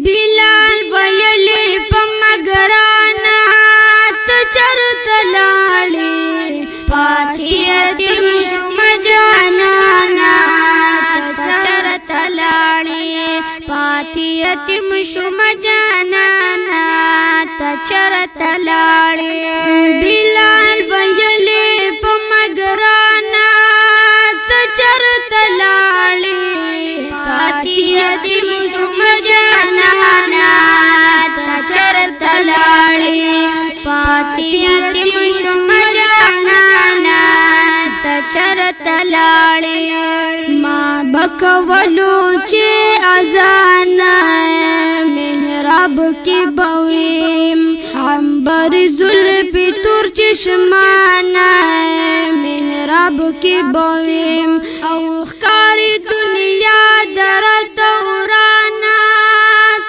بلال ویلی په مګرانا ته چرته لاړې پاتې یتیم شوم جانانا ته چرته لاړې پاتې یتیم شوم جانانا ته چرته لاړې بلال ویلی په مګرانا ته چرته لاړې پاتې یتیم شوم جانانا ته چرته لاړې پاتې یتیم شوم جانانا ته چرته لاړې ما بکولو چې اذان محراب کې بویم عنبر زلفی تور چشمانا محراب کې بویم او ښکاری دنیا درته ورانا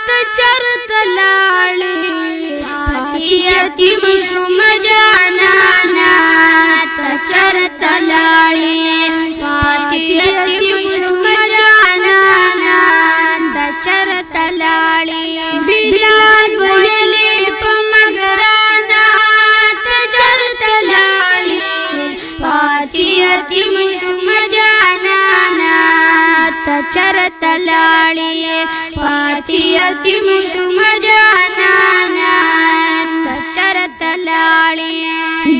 ته چرته لاړې پاتې یتیم شوم جانانا ته چرته لاړې پاتې یتیم شوم جانانا ته چرته لاړې بلال ویلی په مګرانا ته چرته لاړې پاتې یتیم شوم جانانا ته چرته لاړې پاتې یتیم شوم جانانا ته چرته لاړې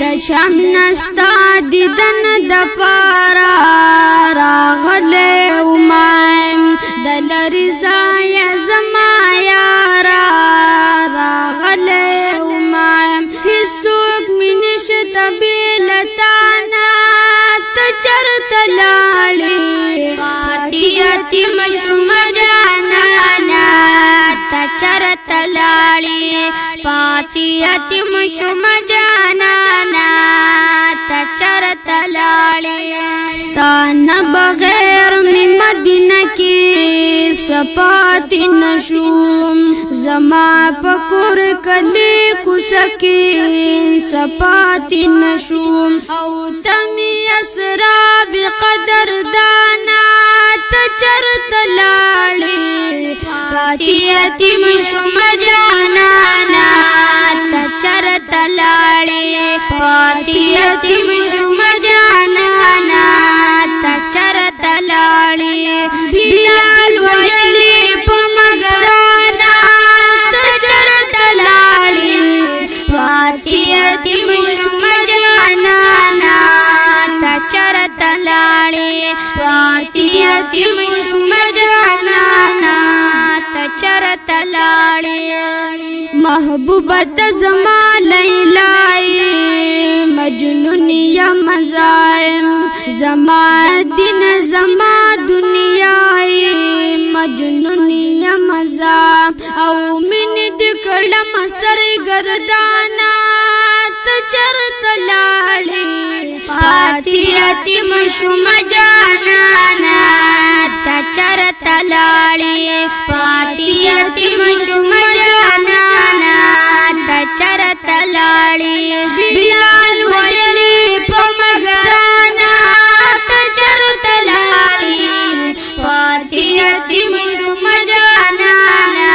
د شام نستا دیدن د پارا راغلی ومایم د لرې ځایه زما یارا راغلی ومایم هېڅوک مې نشته بې له تانه ته چرته لاړې پاتې یتیم شوم جانانا ته چرته لاړې پاتې یتیم شوم جانانا ته چرته لاړې ستا نه بغیر مې مدینه کې سپاتې نشوم زما په کور کلی کوڅه کې سپاتې نشوم او ته مې اسراب قدردانا ته چرته لاړې پاتې یتیم شوم جانانا ته چرته لاړې پاتې یتیم شوم جانانا ته چرته لاړې بلال ویلی په مګرانا ته چرته لاړې پاتې یتیم شوم جانانا ته چرته لاړې پاتې یتیم شوم جانانا ته چرته لاړې محبوبه ته زما لیلای مجنون یم زایم زما دین زما دنیای مجنون یم زا او من د کړم سرګردانا ته چرته لاړې پاتې یتیم شوم جانانا ته چرته لاړې پاتې یتیم شوم جانانا ته چرته لاړې بلال ویلی په مګرانا ته چرته لاړې پاتې یتیم شوم جانانا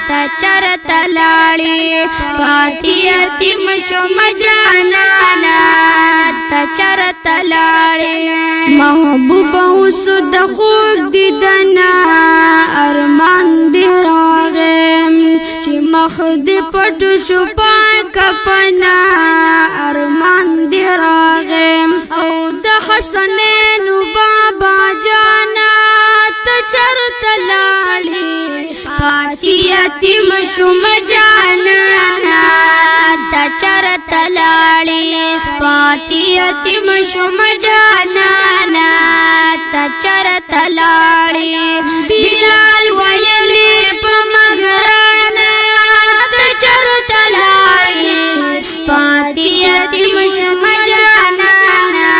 ته چرته لاړې پاتې یتیم شوم جانانا ته چرته لاړې محبوبه اوس د خوږ دیدنه ارمان دې راغیم چې مخ دې پټ شو پاک پنا ارمان دې راغیم او د حسنینو بابا جانا ته چرته لاړې پاتې یتیم شوم جانانا ته چرته لاړې پاتې یتیم شوم جانانا ته چرته لاړې بلال ویلی په مګرانا ته چرته لاړې پاتې یتیم شوم جانانا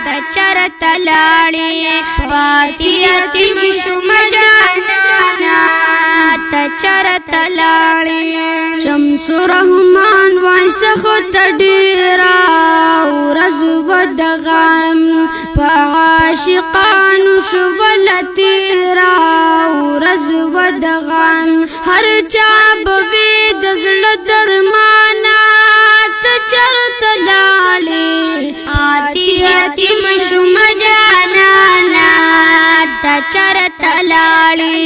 ته چرته لاړې پاتې یتیم شوم جانانا ته چرته لاړې شمس سرحمان وای سخت ډیرا ورځ ود غم په عاشقانو شول تیرا ورځ ود غم هر چا به د زړه درمانا ته چرته لاړې آتی آتی مشوم جانانا ته چرته لاړې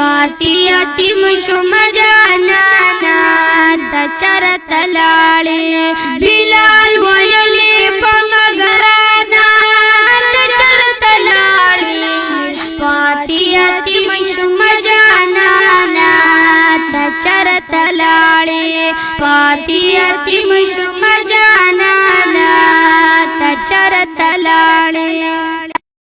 آتی آتی مشوم جانانا ته چرته لاړې بلال ویلې په مګرانا ته چرته لاړې آتی آتی مشوم جانانا ته چرته لاړې آتی آتی مشوم